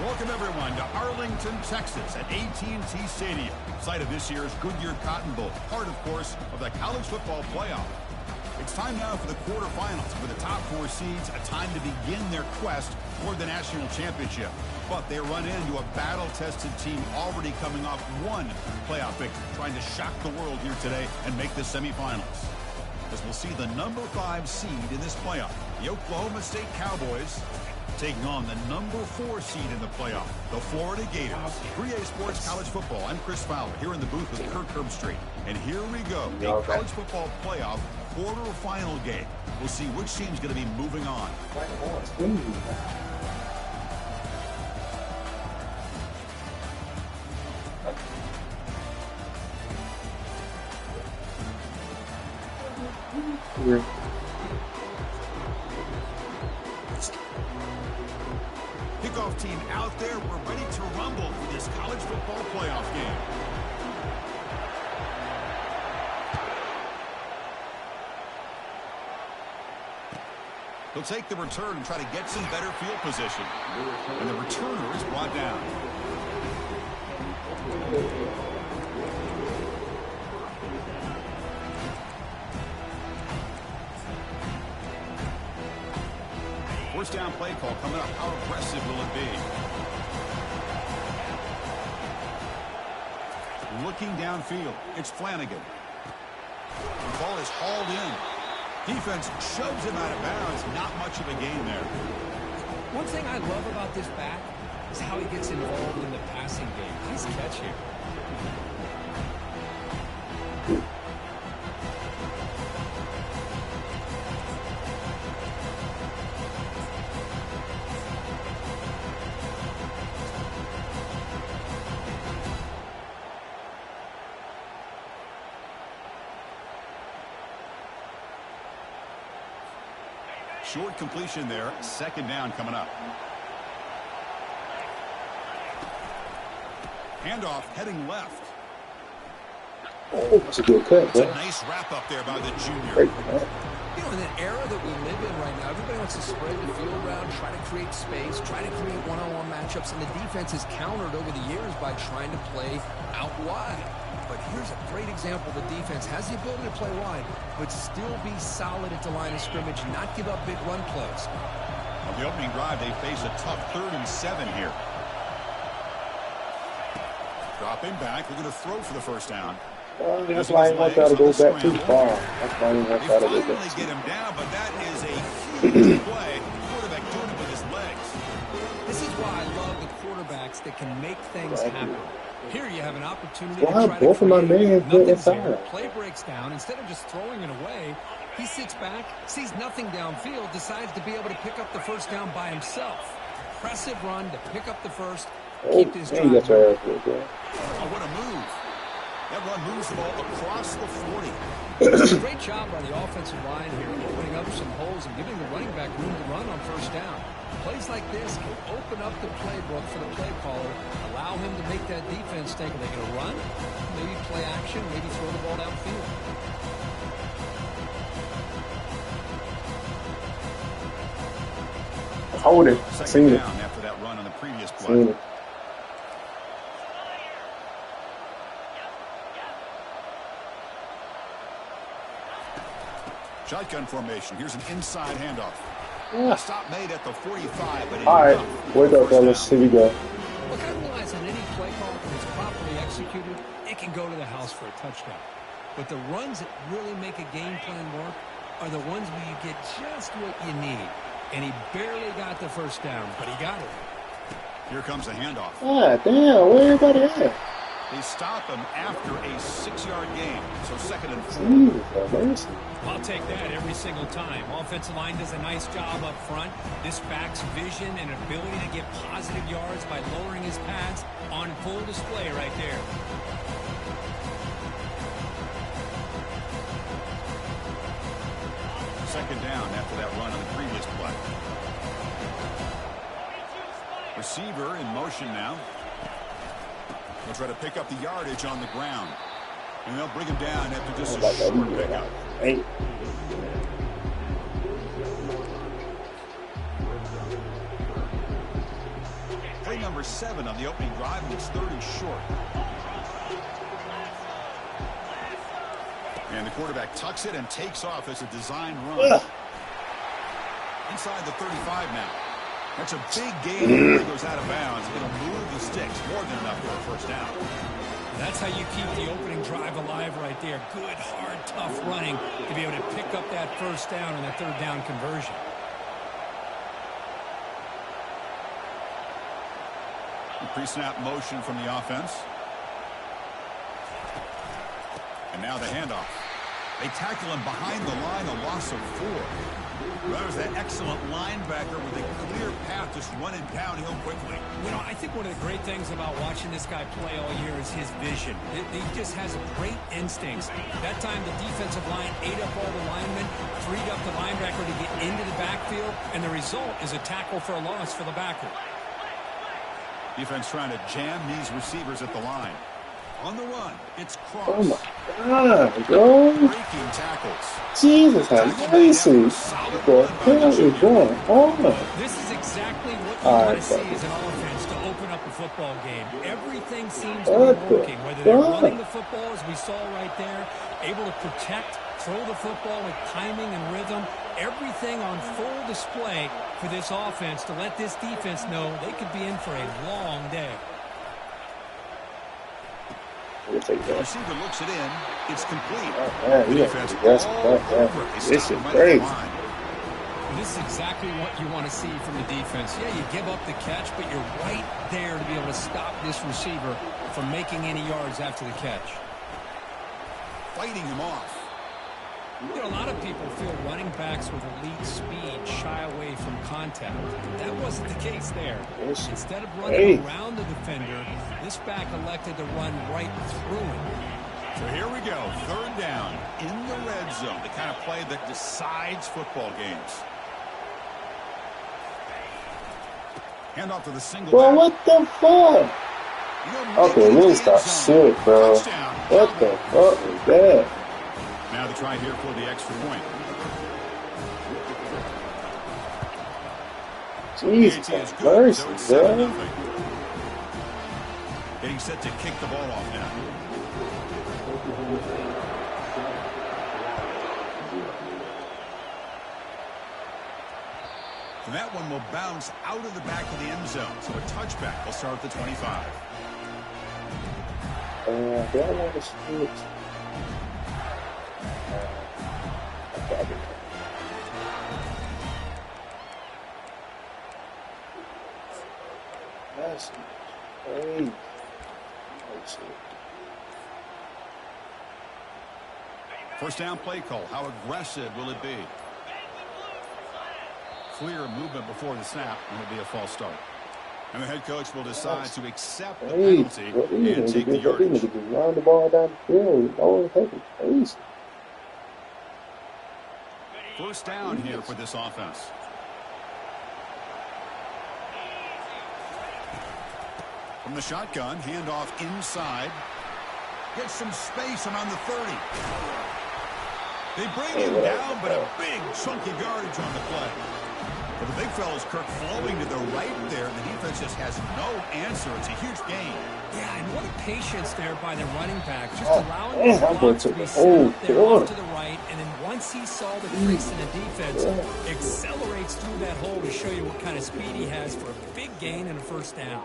Welcome, everyone, to Arlington, Texas at AT&T Stadium, site of this year's Goodyear Cotton Bowl, part, of course, of the college football playoff. It's time now for the quarterfinals, for the top 4 seeds, a time to begin their quest toward the national championship. But they run into a battle-tested team already coming off one playoff victory, trying to shock the world here today and make the semifinals. As we'll see the number 5 seed in this playoff, the Oklahoma State Cowboys, taking on the number 4 seed in the playoff, the Florida Gators. 3A Sports College Football. I'm Chris Fowler here in the booth with Kirk Herbstreit. And here we go, a college football playoff quarterfinal game. We'll see which team's going to be moving on. Kickoff team out there. We're ready to rumble for this college football playoff game. He'll take the return and try to get some better field position. And the returner is brought down. First down play call coming up. How aggressive will it be? Looking downfield. It's Flanagan. The ball is hauled in. Defense shoves him out of bounds. Not much of a gain there. One thing I love about this back is how he gets involved in the passing game. Nice catch here. Short completion there. Second down coming up. Handoff heading left. Oh, that's a good cut, It's a nice wrap up there by the junior. You know, in the era that we live in right now, everybody wants to spread the field around, try to create space, try to create one-on-one matchups, and the defense has countered over the years by trying to play out wide. But here's a great example. The defense has the ability to play wide, but still be solid at the line of scrimmage and not give up big run plays. On the opening drive, they face a tough 3rd and 7 here. Dropping back, looking to throw for the first down. That's why I didn't want y'all to go back too far. That's why I didn't want y'all to go back. Finally get him down, but that is a huge play. Quarterback doing it with his legs. This is why I love the quarterbacks that can make things happen. Here you have an opportunity Wow, to try both to of my create men hit nothing's inside. there. Play breaks down. Instead of just throwing it away, he sits back, sees nothing downfield, decides to be able to pick up the first down by himself. Impressive run to pick up the first, keep his drive. Oh, what a move. That run moves the ball across the 40. Great job by the offensive line here, opening up some holes and giving the running back room to run on first down. Plays like this can open up the playbook for the play caller, allow him to make that defense think, are they going to run? Maybe play action, maybe throw the ball downfield. Hold it. Second down after that run on the previous play. Shotgun formation. Here's an inside handoff. Yeah. Stop made at the 45, but all right, wait up, fellas. Here we go. Look, I realize that any play call, if it's properly executed, it can go to the house for a touchdown. But the runs that really make a game plan work are the ones where you get just what you need. And he barely got the first down, but he got it. Here comes a handoff. Ah, damn, where everybody at? They stop him after a 6-yard gain, so 2nd and 4. Jeez, I'll take that every single time. Offensive line does a nice job up front. This back's vision and ability to get positive yards by lowering his pads on full display right there. Second down after that run on the previous play. Receiver in motion now. They'll try to pick up the yardage on the ground. And they'll bring him down after just a short pickup. Hey. Play number for 7 on the opening drive, and it's 3rd and short. And the quarterback tucks it and takes off as a design run. Inside the 35 now. That's a big gain when it goes out of bounds. It'll move the sticks. More than enough for a first down. That's how you keep the opening drive alive right there. Good, hard, tough running to be able to pick up that first down and that 3rd down conversion. Pre-snap motion from the offense. And now the handoff. They tackle him behind the line, a loss of 4. Well, there's that excellent linebacker with a clear path just running downhill quickly. You know, I think one of the great things about watching this guy play all year is his vision. He just has great instincts. That time the defensive line ate up all the linemen, freed up the linebacker to get into the backfield, and the result is a tackle for a loss for the backer. Defense trying to jam these receivers at the line. On the run, it's Cross. Oh my God, bro. Breaking tackles. Jesus, how crazy. What the hell is going on? This is exactly what you want to see as an offense to open up a football game. Everything seems to be working, whether they're running the football, as we saw right there, able to protect, throw the football with timing and rhythm. Everything on full display for this offense to let this defense know they could be in for a long day. The receiver looks it in. It's complete. This is crazy. This is exactly what you want to see from the defense. Yeah, you give up the catch, but you're right there to be able to stop this receiver from making any yards after the catch. Fighting him off. You know, a lot of people feel running backs with elite speed shy away from contact. That wasn't the case there. Instead of running around the defender, this back elected to run right through him. So here we go, 3rd down in the red zone, the kind of play that decides football games. Hand off to the single. Bro, what the fuck? Okay, we'll stop shit, bro. What the fuck is that? Now they try here for the extra point. Jesus, mercy, bro. Getting set to kick the ball off now. And that one will bounce out of the back of the end zone. So a touchback will start at the 25. Do I want to switch? That's crazy. First down play call. How aggressive will it be? Clear movement before the snap, and it'll be a false start. And the head coach will decide to accept the penalty and take the yardage. Run the ball down the field. Oh, crazy. First down here for this offense. From the shotgun, handoff inside. Gets some space around the 30. They bring him down, but a big chunky yardage on the play. But the big fella's Kirk flowing to the right there. The defense just has no answer. It's a huge gain. Yeah, and what a patience there by the running back. Just allowing his block to be set up there off to the right. And then once he saw the crease in the defense, accelerates through that hole to show you what kind of speed he has for a big gain and a first down.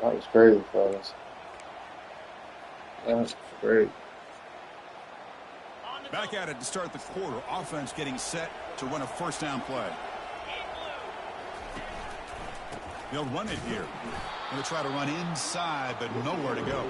That was crazy, fellas. That was great. Back at it to start the quarter. Offense getting set to run a first down play. They'll run it here. Going to try to run inside, but nowhere to go.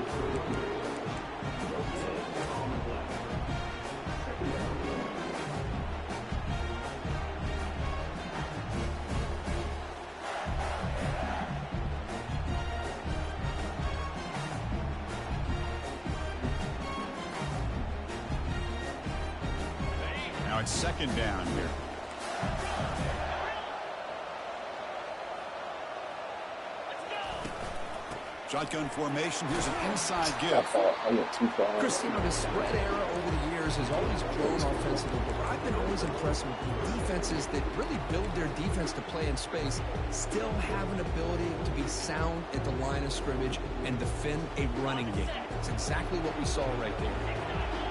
Now it's second down here. Shotgun formation. Here's an inside give. Chris, the spread era over the years has always grown offensively, but I've been always impressed with defenses that really build their defense to play in space, still have an ability to be sound at the line of scrimmage and defend a running game. It's exactly what we saw right there.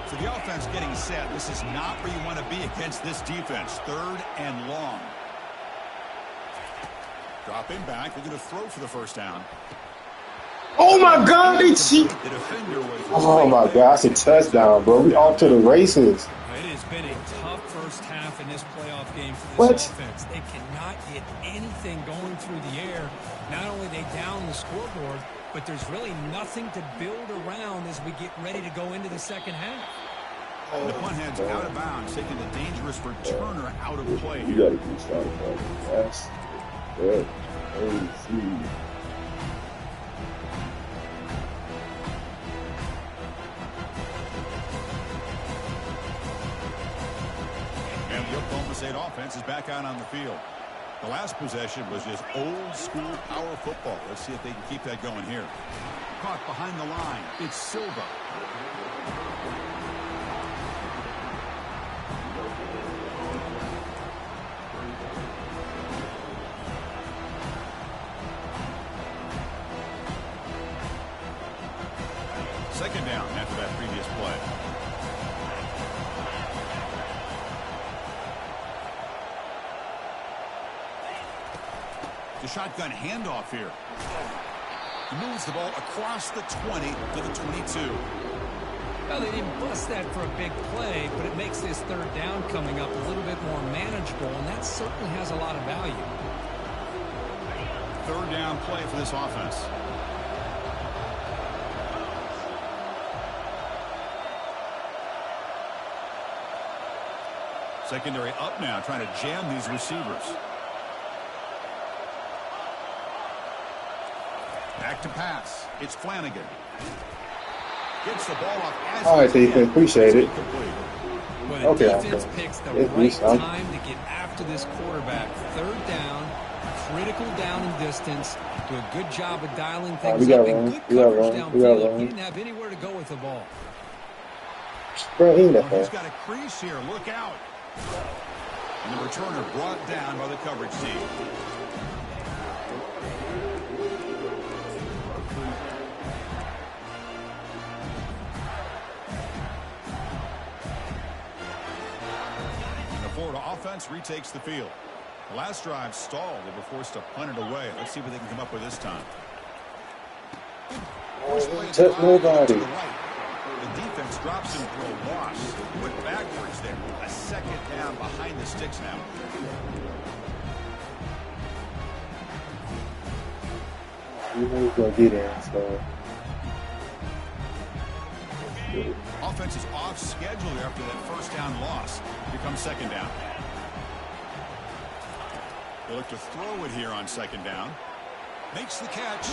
So the offense getting set. This is not where you want to be against this defense. 3rd and long. Dropping back. They're going to throw for the first down. Oh my God, they cheat. Oh my God, that's a touchdown, bro. We off to the races. It has been a tough first half in this playoff game for this offense. They cannot get anything going through the air. Not only they down the scoreboard, but there's really nothing to build around as we get ready to go into the second half. And the punt head's out of bounds, taking the dangerous returner out of play. You got to do something, bro. That's good. Crazy. And the Oklahoma State offense is back out on the field. The last possession was just old school power football. Let's see if they can keep that going here. Caught behind the line. It's Silva. Second down after that previous play. The shotgun handoff here. He moves the ball across the 20 to the 22. Well, they didn't bust that for a big play, but it makes this 3rd down coming up a little bit more manageable, and that certainly has a lot of value. 3rd down play for this offense. Secondary up now, trying to jam these receivers. Back to pass. It's Flanagan. Gets the ball off. All right, Ethan. Appreciate it. Well, the defense picks the right time to get after this quarterback. 3rd down, critical down and distance. Do a good job of dialing things up and good coverage downfield. He didn't have anywhere to go with the ball. He's got a crease here. Look out. And the returner brought down by the coverage team. And the Florida offense retakes the field. The last drive stalled. They were forced to punt it away. Let's see what they can come up with this time. Touch nobody. The defense drops him for a loss. Went backwards there. A 2nd down behind the sticks now. You know he's going to get in, so. Offense is off schedule after that 1st down loss. Here comes 2nd down. They look to throw it here on 2nd down. Makes the catch.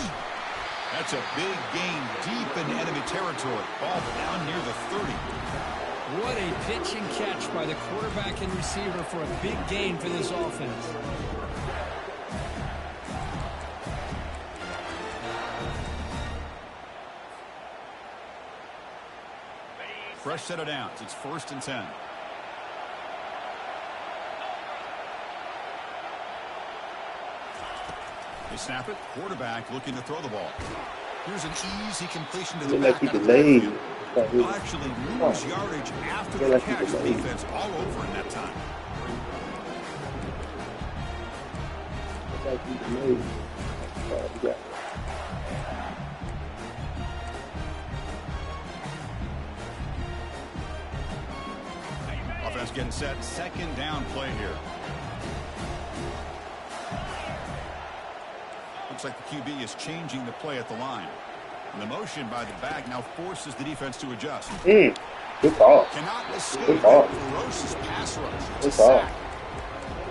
That's a big gain deep in enemy territory. Ball down near the 30. What a pitch and catch by the quarterback and receiver for a big gain for this offense. Fresh set of downs. It's 1st and 10. They snap it. Quarterback looking to throw the ball. Here's an easy completion to the back. They'll actually lose yardage after the catch. The defense all over in that time. Offense getting set. 2nd down play here. Looks like the QB is changing the play at the line. And the motion by the back now forces the defense to adjust. Good call. Cannot escape that ferocious pass rush. It's a sack.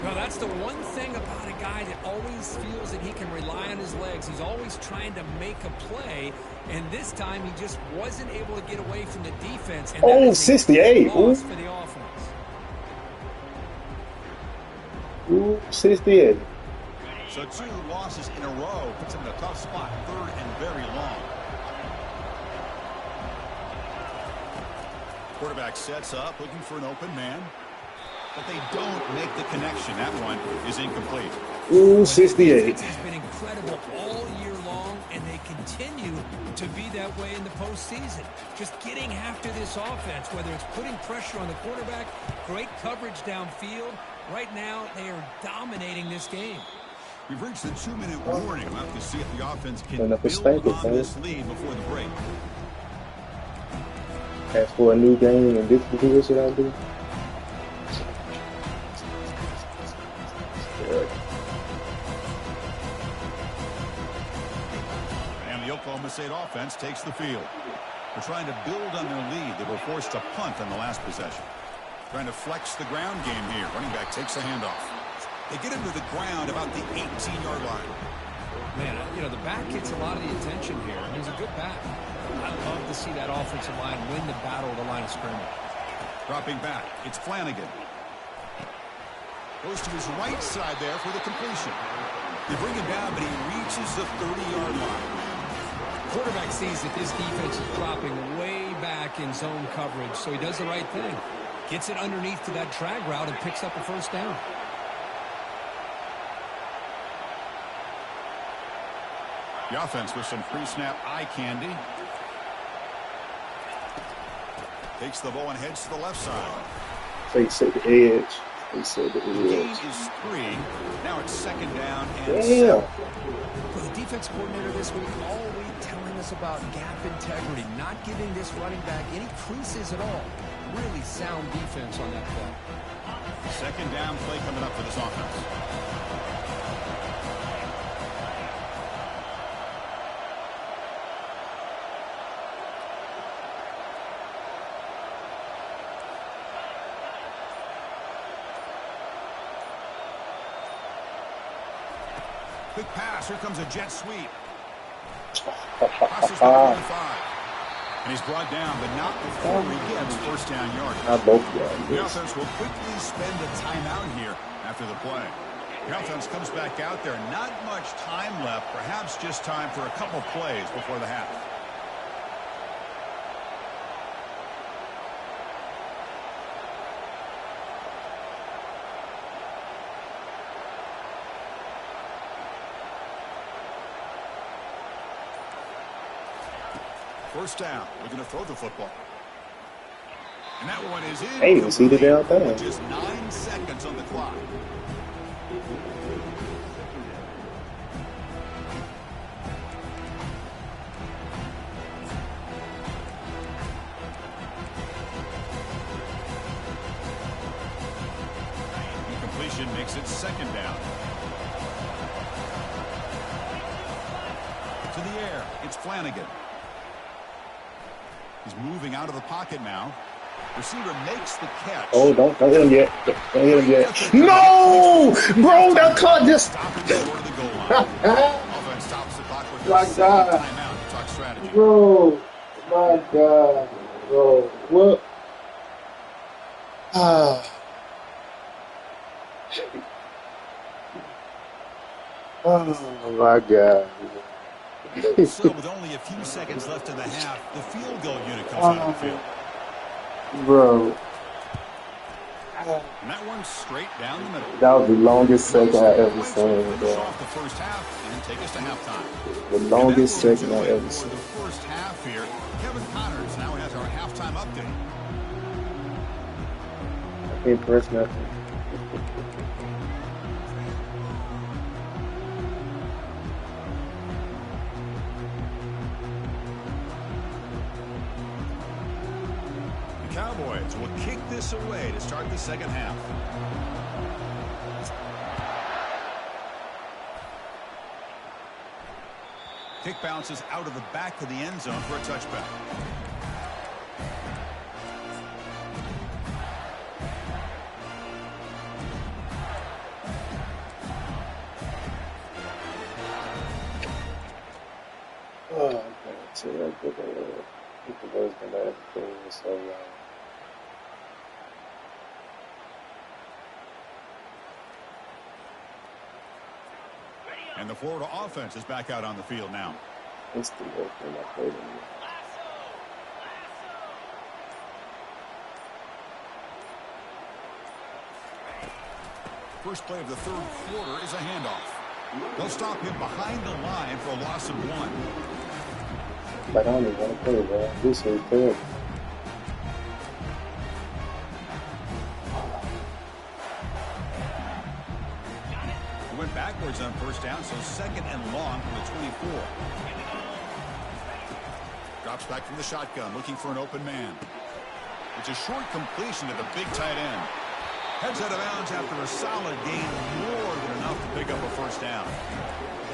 Well, that's the one thing about a guy that always feels that he can rely on his legs. He's always trying to make a play, and this time he just wasn't able to get away from the defense. And oh, 68. Loss for the offense. Ooh, 68. So 2 losses in a row puts him in a tough spot, 3rd and very long. Quarterback sets up, looking for an open man. But they don't make the connection. That one is incomplete. Ooh, 68. It's been incredible all year long, and they continue to be that way in the postseason. Just getting after this offense, whether it's putting pressure on the quarterback, great coverage downfield. Right now, they are dominating this game. We've reached the 2-minute warning. We'll have to see if the offense can Enough build respect, on man. this lead before the break. As for a new game and this what should I do? And the Oklahoma State offense takes the field. They're trying to build on their lead. They were forced to punt on the last possession. Trying to flex the ground game here. Running back takes the handoff. They get him to the ground about the 18-yard line. Man, you know, the back gets a lot of the attention here. He's a good back. I'd love to see that offensive line win the battle of the line of scrimmage. Dropping back, it's Flanagan. Goes to his right side there for the completion. They bring him down, but he reaches the 30-yard line. Quarterback sees that this defense is dropping way back in zone coverage, so he does the right thing. Gets it underneath to that drag route and picks up a first down. The offense with some pre-snap eye candy. Takes the ball and heads to the left side. They said the edge. They said the Gain edge. is 3. Now it's 2nd down and Damn. 7. Well, the defense coordinator this week all week telling us about gap integrity, not giving this running back any creases at all. Really sound defense on that play. 2nd down play coming up for this offense. Quick pass. Here comes a jet sweep. Passes the 45. And he's brought down, but not before he gets first down yardage. Not both The guys. offense will quickly spend a timeout here after the play. The offense comes back out there. Not much time left. Perhaps just time for a couple plays before the half. First down. Looking to throw the football. And that one is in. Hey, you see the damn thing. With just 9 seconds on the clock. Incompletion makes it 2nd down. To the air. It's Flanagan. He's moving out of the pocket now. Receiver makes the catch. Oh, don't hit him yet. Don't hit him yet. No! Bro, that caught this. Stopping short of the goal line. Offense stops the clock with My a 2nd God. timeout to talk strategy. Bro, my God. Bro, what? Oh, my God. So with only a few seconds left in the half, the field goal unit comes out of the field. Bro, And that one's straight down the middle. that was the longest second I ever seen, Finish bro. off the first half and take us to halftime. The And longest that will second do I it ever for seen. the first half here. Kevin Connors now has our halftime update. I can't press nothing. The Cowboys will kick this away to start the second half. Kick bounces out of the back of the end zone for a touchback. Oh, I can't see that good. People was gonna have to do it so long. And the Florida offense is back out on the field now. It's the open up there. First play of the third quarter is a handoff. They'll stop him behind the line for a loss of 1. But I don't even want to play, bro. This is terrible. Went backwards on first down, so second and long from the 24. Drops back from the shotgun, looking for an open man. It's a short completion to the big tight end. Heads out of bounds after a solid gain, more than enough to pick up a first down.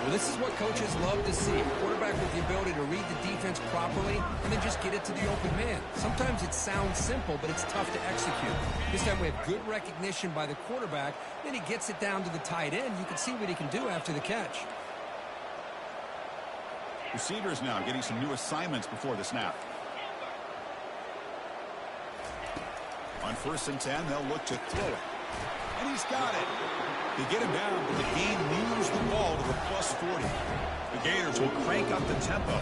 Well, this is what coaches love to see. A quarterback with the ability to read the defense properly and then just get it to the open man. Sometimes it sounds simple, but it's tough to execute. This time we have good recognition by the quarterback. Then he gets it down to the tight end. You can see what he can do after the catch. Receivers now getting some new assignments before the snap. On 1st and 10, they'll look to throw it. And he's got it. They get him down, but the gain moves the ball to the plus 40. The Gators will crank up the tempo.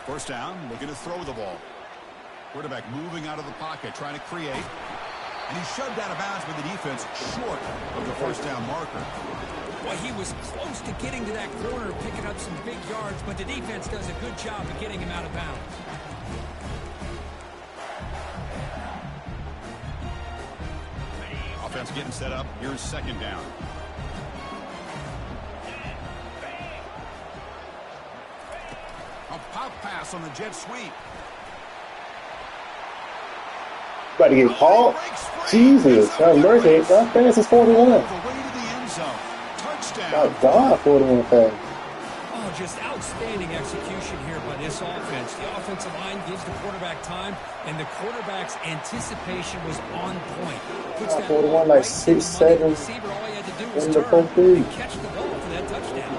First down, looking to throw the ball. Quarterback moving out of the pocket, trying to create. And he's shoved out of bounds by the defense short of the first down marker. Well, he was close to getting to that corner, picking up some big yards, but the defense does a good job of getting him out of bounds. Offense getting set up. Here's second down. A pop pass on the jet sweep. About to get caught? Jesus, have mercy. That pass is 41. My God, 41 pass. Oh, just outstanding execution here by this offense. The offensive line gives the quarterback time, and the quarterback's anticipation was on point. Puts that 41 like 6'7". Receiver, all he had to do was in the turn and 4-3. catch the ball for that touchdown.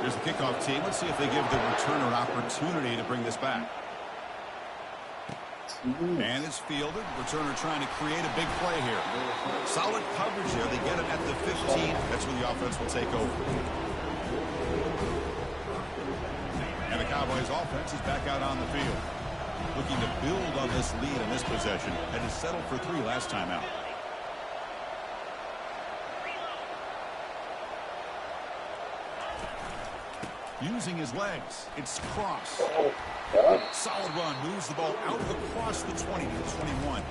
Here's the kickoff team. Let's see if they give the returner an opportunity to bring this back. And it's fielded. Returner trying to create a big play here. Solid coverage there. They get it at the 15. That's where the offense will take over. And the Cowboys offense is back out on the field. Looking to build on this lead in this possession. And has settled for 3 last time out. Using his legs. It's Cross. Solid run. Moves the ball out across the 20 to the 21.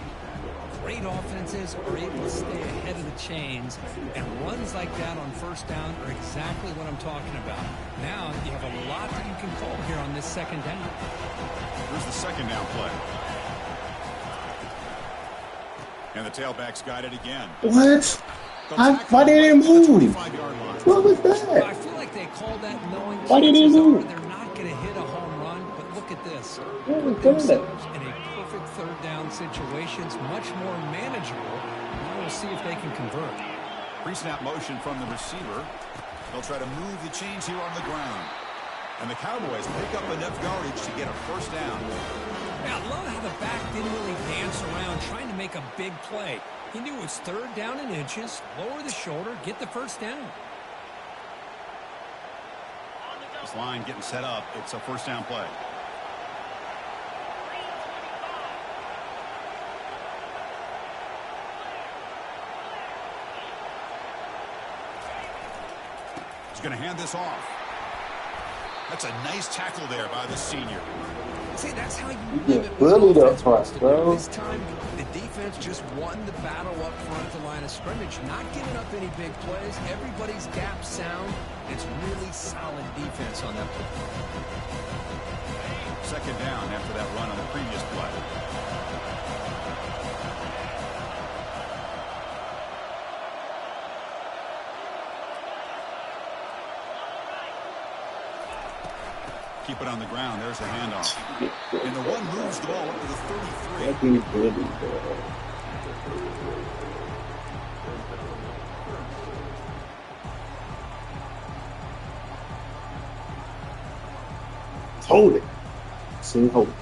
Great offenses are able to stay ahead of the chains, and runs like that on first down are exactly what I'm talking about. Now you have a lot that you can call here on this second down. Here's the second down play. And the tailback's got it again. What? Why didn't he move? What was that? I feel like they called that knowing Why didn't he move? they're not going to hit a home run, but look at this. What was Themselves in a perfect third down situations, much more manageable. Now we'll see if they can convert. Pre-snap motion from the receiver. They'll try to move the chains here on the ground. And the Cowboys pick up enough yardage to get a first down. Yeah, I love how the back didn't really dance around trying to make a big play. He knew it was third down in inches, lower the shoulder, get the first down. This line getting set up. It's a first down play. He's going to hand this off. That's a nice tackle there by the senior. See, that's how you get bullied up front, bro. This time, the defense just won the battle up front at the line of scrimmage, not giving up any big plays. Everybody's gap sound. It's really solid defense on that play. Second down after that run on the previous play. Keep it on the ground. There's the handoff. And the one moves the ball up to the 33. Hold it. See, hold it.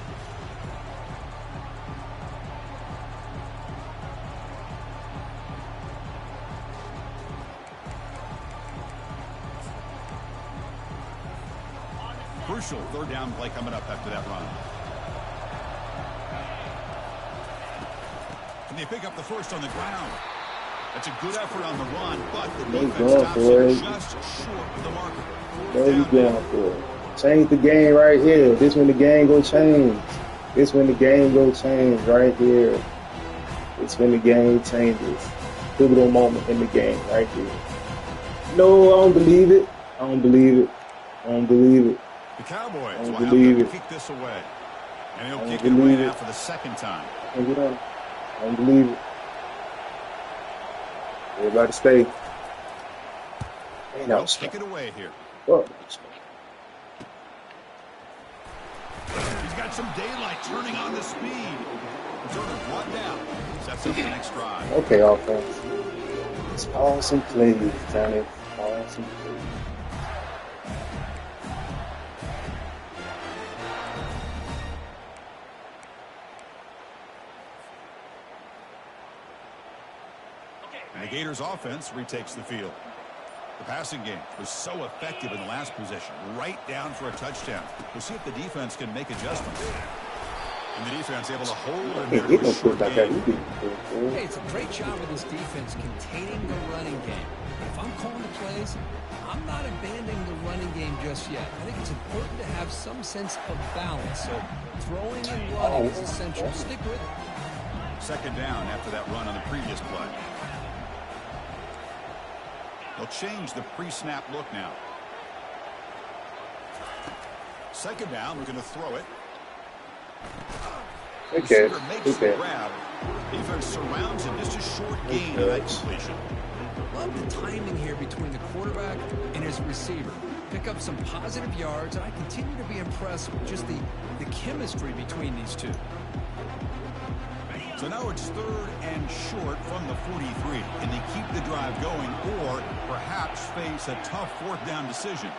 crucial third down play coming up after that run. And they pick up the first on the ground. That's a good effort on the run, but the defense stops it just short of the marker. There you go for it. Change the game right here. This when the game gonna change. This when the game gonna change right here. It's when the game changes. Pivotal moment in the game right here. No, I don't believe it. I don't believe it. I don't believe it. The Cowboys will have to kick this away. And he'll kick it away now for the second time. I don't believe it. Everybody stay. They'll kick it away here. Oh. He's got some daylight turning on the speed. Sort of brought down. Sets up the next drive. Okay, offense. It's awesome plays, Johnny. Awesome plays. And the Gators offense retakes the field. The passing game was so effective in the last possession, right down for a touchdown. We'll see if the defense can make adjustments. And the defense able to hold in there to a short game. Hey, it's a great job of this defense containing the running game. If I'm calling the plays, I'm not abandoning the running game just yet. I think it's important to have some sense of balance. So throwing and running is essential. Stick with it. Second down after that run on the previous play. They'll change the pre-snap look now. Second down, we're going to throw it. Okay. Makes the grab. Defense surrounds him. Just a short gain of that completion. Love the timing here between the quarterback and his receiver. Pick up some positive yards, and I continue to be impressed with just the chemistry between these two. So now it's third and short from the 43. Can they keep the drive going or perhaps face a tough fourth down decision?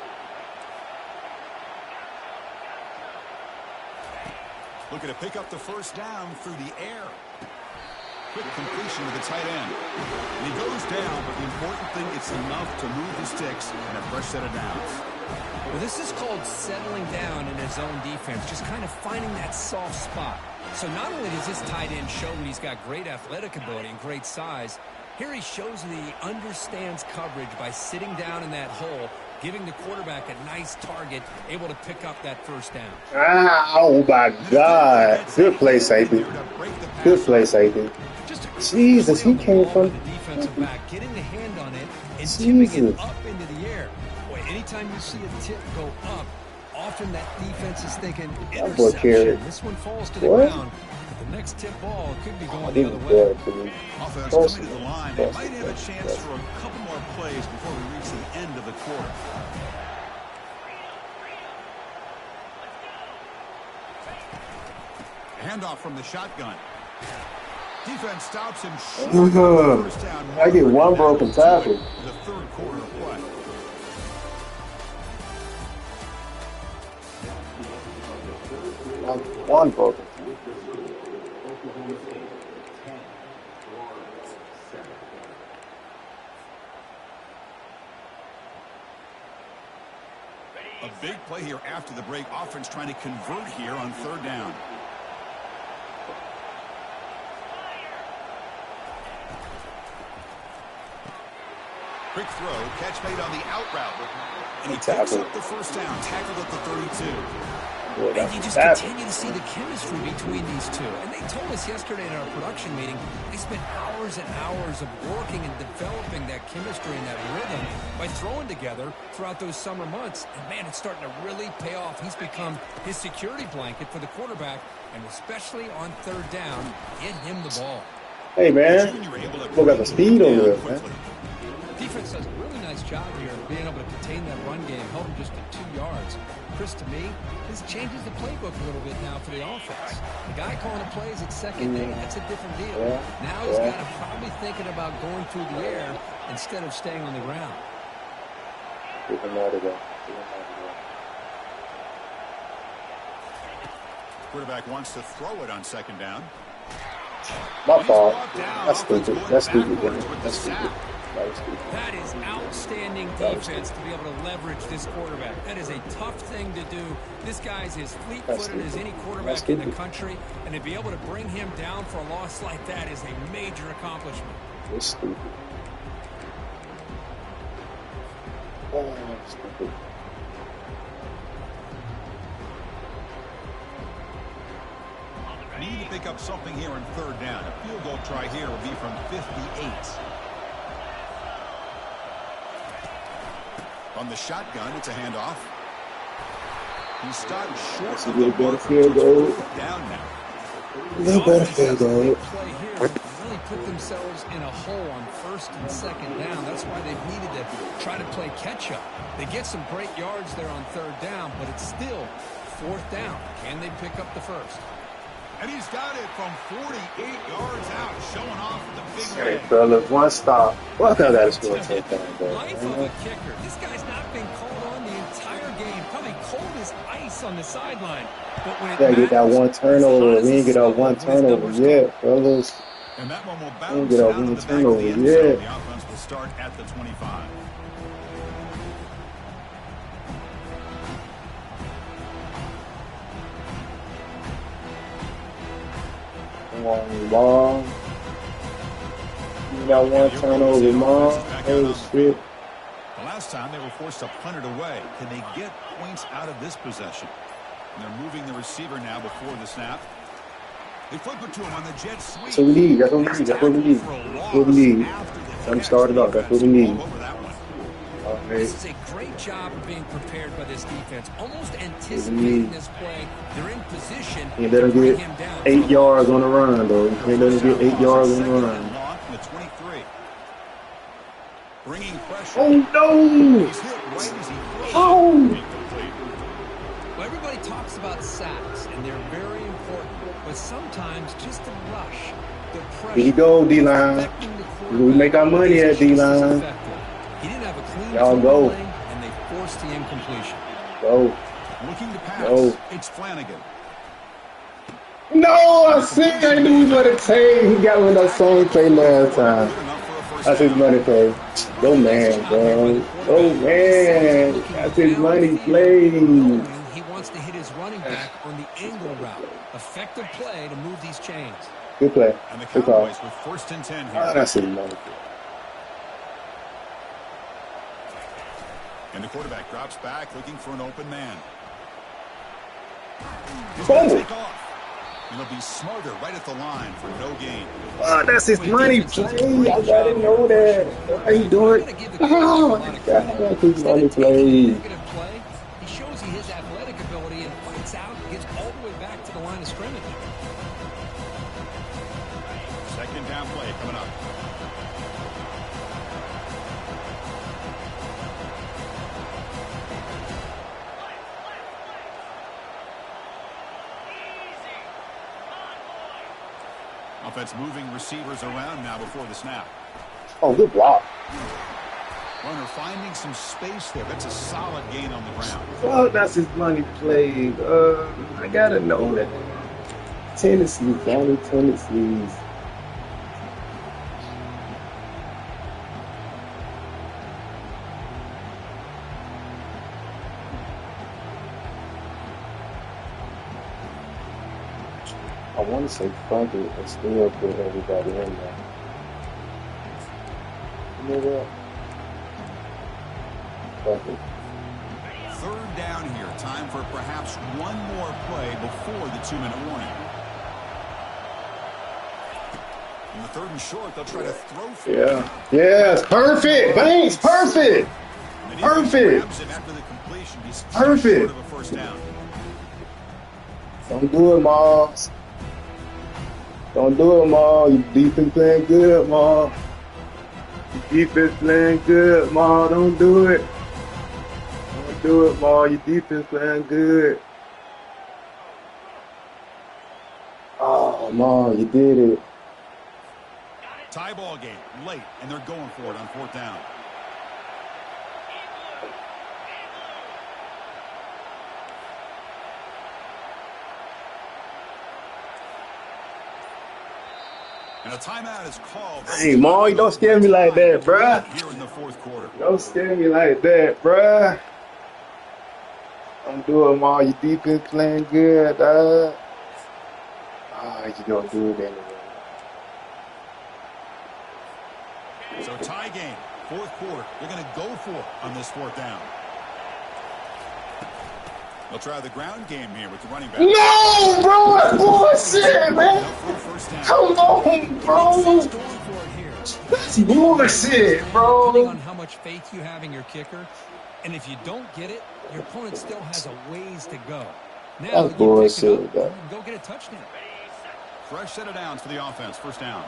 Looking to pick up the first down through the air. Quick completion to the tight end. And he goes down, but the important thing, it's enough to move the sticks and a fresh set of downs. Well, this is called settling down in his own defense, just kind of finding that soft spot. So not only does this tight end show that he's got great athletic ability and great size, here he shows that he understands coverage by sitting down in that hole, giving the quarterback a nice target, able to pick up that first down. Oh, my God. Good play, safety. Good play, safety. Jesus, he came from... The defensive back, getting the hand on it and tipping it up into the air. Boy, anytime you see a tip go up, often that defense is thinking interception. This one falls to the ground. The next tip ball could be going the other way. Offense coming to the line. They might have a chance for a couple more plays before we reach the end of the quarter. Handoff from the shotgun. Defense stops him short. First down. I get one broken tackle. The third quarter of play. One broken. A big play here after the break. Offense trying to convert here on third down. Quick throw, catch made on the out route. And he picks up the first down, tackled at the 32. And you just continue to see the chemistry between these two. And they told us yesterday in our production meeting, they spent hours and hours of working and developing that chemistry and that rhythm by throwing together throughout those summer months. And, man, it's starting to really pay off. He's become his security blanket for the quarterback, and especially on third down, get him the ball. Hey, man. Look at the speed over there, man. Defense does a really nice job here of being able to contain that run game, held him just to 2 yards. Chris, to me, this changes the playbook a little bit now for the offense. The guy calling the plays at second day, that's a different deal. Now he's got to probably thinking about going through the air instead of staying on the ground. Quarterback wants to throw it on second down. My fault. That's stupid. That's stupid. That's stupid. That is outstanding defense to be able to leverage this quarterback. That is a tough thing to do. This guy's as fleet-footed as any quarterback in the country, and to be able to bring him down for a loss like that is a major accomplishment. It's stupid. Oh, stupid. Need to pick up something here on third down. A field goal try here will be from 58. On the shotgun, it's a handoff. He stopped short of the better field goal. Down now. A little better field goal. Play here really put themselves in a hole on first and second down. That's why they've needed to try to play catch-up. They get some great yards there on third down, but it's still fourth down. Can they pick up the first? And he's got it from 48 yards out, showing off the big Hey, man. fellas, one stop. Well, I thought I got to score a touchdown, Life of a kicker. This guy's not been called on the entire game. Probably cold as ice on the sideline. But when gotta get that one turnover. We didn't get that one turnover yet, fellas. And that one will We bounce didn't get out that of one the back of the turnover end zone. yet. The offense will start at the 25. Long ball. You got one turnover, Mom. Oh, shit. The last time they were forced to punt it away. Can they get points out of this possession? And they're moving the receiver now before the snap. They flip it to him on the jet sweep. That's what we need. That's what we need. That's what we need. That's what we need. I'm started off. That's what we need. This is a great job of being prepared by this defense. Almost anticipating this play. They're in position You let him get 8 yards on the run, though. You can't let him get 8 yards on the run. The 23. Bringing pressure. Oh, no! He's hit right as he throws. Oh! Well, everybody talks about sacks, and they're very important. But sometimes just the rush, the pressure. Here you go, D-line. We make our money at D-line. He didn't have a clean Y'all go. lane, and they forced the incompletion. Go. Looking to pass. No. It's Flanagan. No, I said I knew he was going to take. He got one of those songs played last time. That's his money play. Go man, bro. Go man. That's his money play. He wants to hit his running back on the angle route. Effective play to move these chains. Good play. And the Good call. Cowboys with first and 10 Ah, here. that's his money play. And the quarterback drops back looking for an open man. He's Boom. going to take off. And he'll be smarter right at the line for no gain. Oh, that's his money play. I gotta know that. How you doing? Oh, my God. That's his money play. Negative play. He shows you his athletic ability and fights out and gets all the way back to the line of scrimmage. Second down play coming up. Offense moving receivers around now before the snap. Oh, good block. Runner finding some space there. That's a solid gain on the ground. Oh, that's his money play. I gotta know that. Tennessee, County, Tennessee. I want to say fuck it, but still put everybody in there. You know what? Fuck it. Third down here. Time for perhaps one more play before the 2-minute warning. In the third and short, they'll try to throw for Yeah. Yes. Perfect. Banks. Perfect. Perfect. grabs him after the completion. He's Perfect. short of a first down. Don't do it, Ma. Don't do it, Ma. Your defense playing good, Ma. Your defense playing good, Ma. Don't do it. Don't do it, Ma. Your defense playing good. Oh, Ma, you did it. Tie ball game late, and they're going for it on fourth down. And a timeout is called. Hey, Ma, you don't scare me like that, bruh. Here in the fourth quarter. Don't scare me like that, bruh. I'm doing, Ma. Your defense playing good, dog. Ah, you gonna do it anyway. So tie game, fourth quarter. They're going to go for it on this fourth down. They'll try the ground game here with the running back. No, bro, that's bullshit, man. Come on, bro. That's bullshit, bro. Depending on how much faith you have in your kicker, and if you don't get it, your opponent still has a ways to go. Now That's bullshit, you pick it up and go get a touchdown. Fresh set of downs for the offense. First down.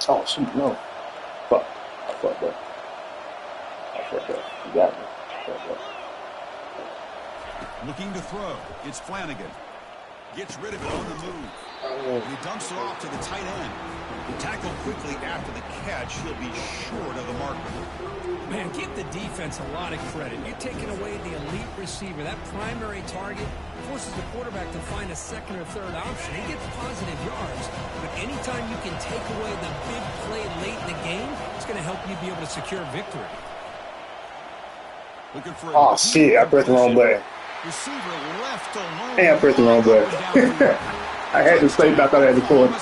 Oh, shoot, no. Fuck. I fucked up. You got me. Looking to throw. It's Flanagan. Gets rid of it on the move. And he dumps it off to the tight end. Tackled quickly after the catch. He'll be short of the marker. Man, give the defense a lot of credit. You're taking away the elite receiver. That primary target forces the quarterback to find a second or third option. He gets positive yards, but anytime you can take away the big play late in the game, it's going to help you be able to secure victory. Looking for oh, shit. I pressed the wrong button. Receiver left alone. Hey, I pressed the wrong button. I had to say, but I thought I had the corner.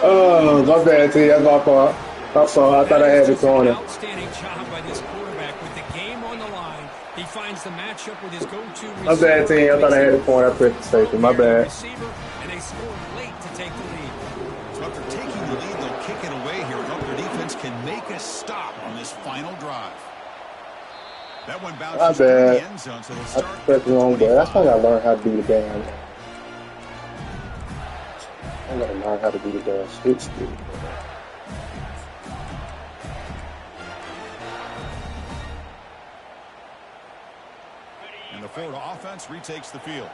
Oh, my bad, T. That's my fault. I thought I had the corner. Outstanding job by this quarterback with the game on the line. He finds the matchup with his go-to receiver. My bad, T. I thought I had the corner. I pressed the safety. My bad. And they scored late to take the lead. So after taking the lead, they'll kick it away here and hope their defense can make a stop on this final drive. That one bounces through the end zone, so they'll start. I pressed the wrong button. That's why I gotta learn how to do the damn. I gotta learn how to do the damn switch stick. And the Florida offense retakes the field.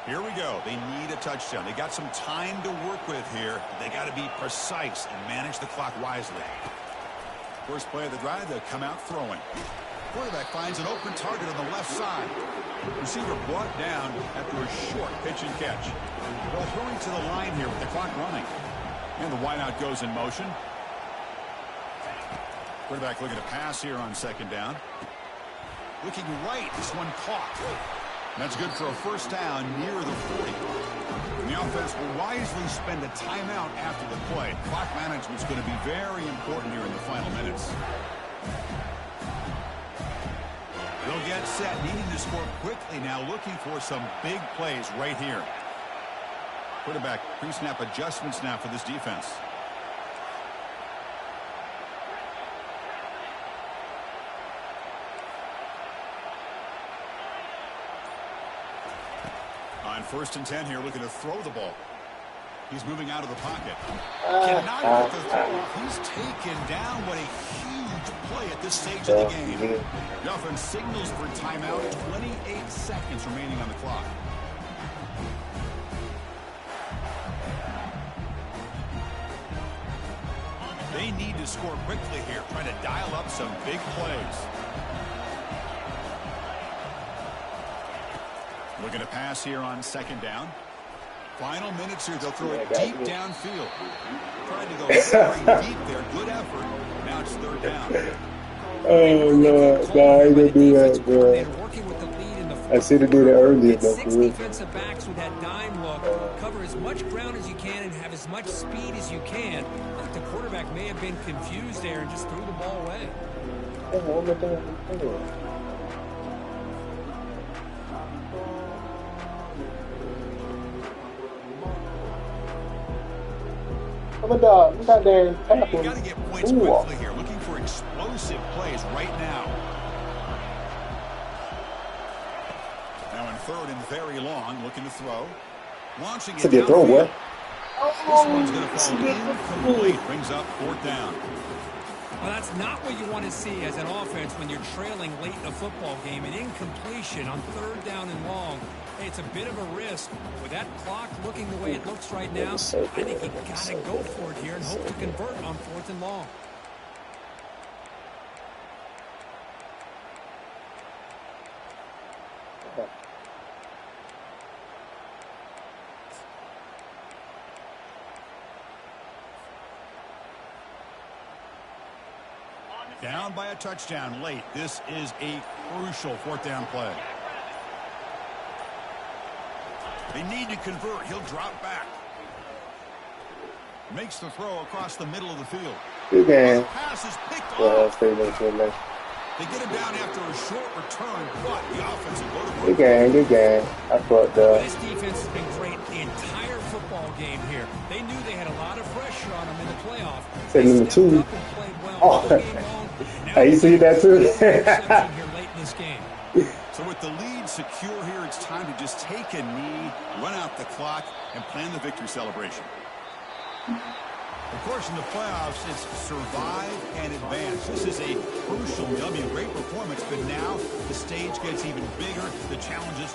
Here we go. They need a touchdown. They got some time to work with here. They got to be precise and manage the clock wisely. First play of the drive, they'll come out throwing. Quarterback finds an open target on the left side. Receiver brought down after a short pitch and catch. Well, throwing to the line here with the clock running. And the wideout goes in motion. Quarterback looking to pass here on second down. Looking right, this one caught. That's good for a first down near the 40. And the offense will wisely spend a timeout after the play. Clock management's going to be very important here in the final minutes. They'll get set, needing to score quickly now, looking for some big plays right here. Quarterback pre-snap adjustments now for this defense. On 1st and 10 here, looking to throw the ball. He's moving out of the pocket. Cannot get the throw. He's taken down. What a huge play at this stage of the game. The offense signals for timeout. 28 seconds remaining on the clock. They need to score quickly here, trying to dial up some big plays. Looking to pass here on second down. Final minutes here, they'll throw it deep downfield. Trying to go very deep there. Good effort. Now it's third down. Oh, Lord. No, I didn't do that, bro. I should have did it earlier, though. Six defensive backs with that dime look. Cover as much ground as you can and have as much speed as you can. I think the quarterback may have been confused there and just threw the ball away. You got to get points quickly here. Looking for explosive plays right now. Now in third and very long, looking to throw. Launching it downfield. Throw, what? This one's going to fall incomplete. Brings up fourth down. Well, that's not what you want to see as an offense when you're trailing late in a football game. An incompletion on third down and long. Hey, it's a bit of a risk. With that clock looking the way it looks right now, I think you got to go for it here and hope to convert on fourth and long. Down by a touchdown late. This is a crucial fourth down play. They need to convert. He'll drop back. Makes the throw across the middle of the field. Good game. Pass is picked off. They get him down after a short return, but the offensive go to work. Good game. I fucked up. This defense has been great the entire football game here. They knew they had a lot of pressure on them in the playoff. Say number 2. Oh, hey, you see that too? here late in this game. So with the lead secure here, it's time to just take a knee, run out the clock, and plan the victory celebration. Of course, in the playoffs, it's survive and advance. This is a crucial W. Great performance, but now the stage gets even bigger. The challenges